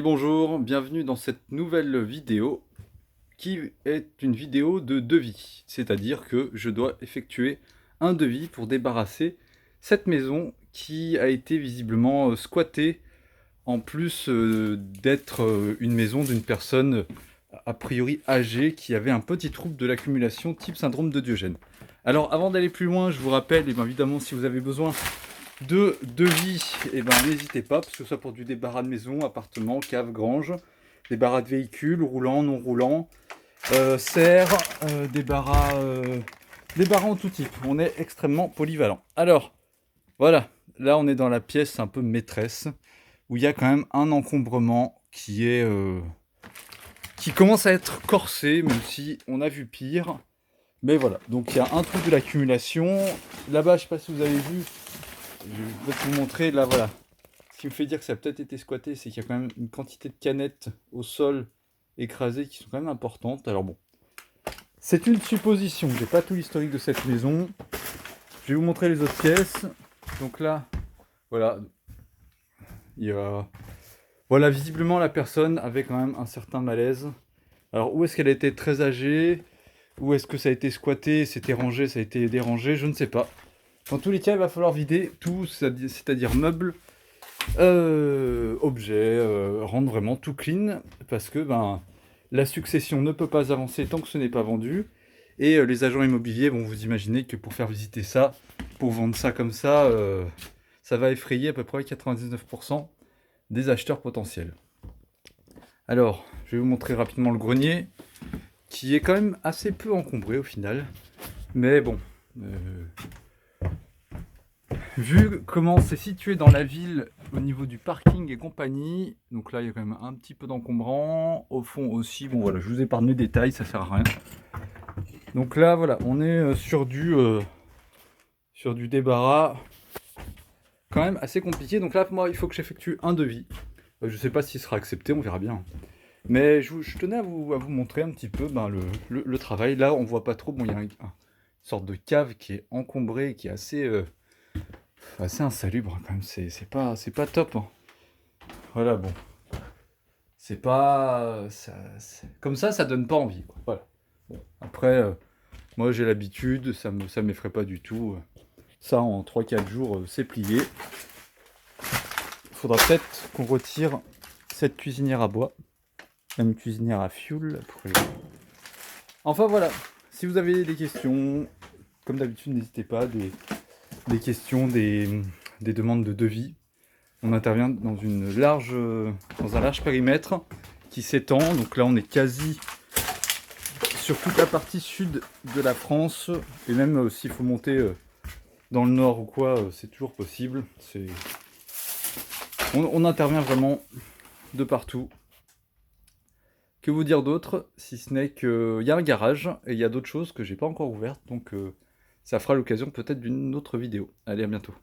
Bonjour, bienvenue dans cette nouvelle vidéo qui est une vidéo de devis. C'est-à-dire que je dois effectuer un devis pour débarrasser cette maison qui a été visiblement squattée, en plus d'être une maison d'une personne a priori âgée qui avait un petit trouble de l'accumulation type syndrome de Diogène. Alors avant d'aller plus loin, je vous rappelle, et bien évidemment si vous avez besoin de devis, et ben n'hésitez pas, parce que ce soit pour du débarras de maison, appartement, cave, grange, débarras de véhicules, roulant, non roulant, serre, débarras en tout type. On est extrêmement polyvalent. Alors, voilà, là on est dans la pièce un peu maîtresse, où il y a quand même un encombrement qui commence à être corsé, même si on a vu pire. Mais voilà, donc il y a un trou de l'accumulation. Là-bas, je sais pas si vous avez vu, je vais vous montrer, là voilà. Ce qui me fait dire que ça a peut-être été squatté, c'est qu'il y a quand même une quantité de canettes au sol écrasées qui sont quand même importantes. Alors bon, c'est une supposition, j'ai pas tout l'historique de cette maison. Je vais vous montrer les autres pièces. Donc là, voilà, il y a... Voilà, visiblement la personne avait quand même un certain malaise. Alors où est-ce qu'elle a été très âgée? Où est-ce que ça a été squatté, c'était rangé, ça a été dérangé, je ne sais pas. Dans tous les cas, il va falloir vider tout, c'est-à-dire meubles, objets, rendre vraiment tout clean, parce que ben, la succession ne peut pas avancer tant que ce n'est pas vendu. Et les agents immobiliers, bon, vous imaginez que pour faire visiter ça, pour vendre ça comme ça va effrayer à peu près 99% des acheteurs potentiels. Alors, je vais vous montrer rapidement le grenier, qui est quand même assez peu encombré au final. Mais bon, vu comment c'est situé dans la ville au niveau du parking et compagnie, donc là il y a quand même un petit peu d'encombrant, au fond aussi, bon voilà, je vous épargne les détails, ça sert à rien. Donc là voilà, on est sur du débarras quand même assez compliqué. Donc là moi il faut que j'effectue un devis. Je sais pas s'il sera accepté, on verra bien. Mais je tenais à vous montrer un petit peu ben, le travail. Là on voit pas trop, bon il y a une sorte de cave qui est encombrée, qui est assez insalubre quand même, c'est pas top, hein. Voilà, bon. C'est pas... Comme ça donne pas envie, quoi. Voilà. Bon. Après, moi j'ai l'habitude, ça m'effraie pas du tout. Ça, en 3-4 jours, c'est plié. Il faudra peut-être qu'on retire cette cuisinière à bois. Même cuisinière à fioul. Enfin voilà, si vous avez des questions, comme d'habitude, n'hésitez pas, des questions, des demandes de devis. On intervient dans un large périmètre qui s'étend. Donc là, on est quasi sur toute la partie sud de la France. Et même s'il faut monter dans le nord ou quoi, c'est toujours possible. On intervient vraiment de partout. Que vous dire d'autre, si ce n'est qu'il y a un garage et il y a d'autres choses que j'ai pas encore ouvertes. Donc ça fera l'occasion peut-être d'une autre vidéo. Allez, à bientôt.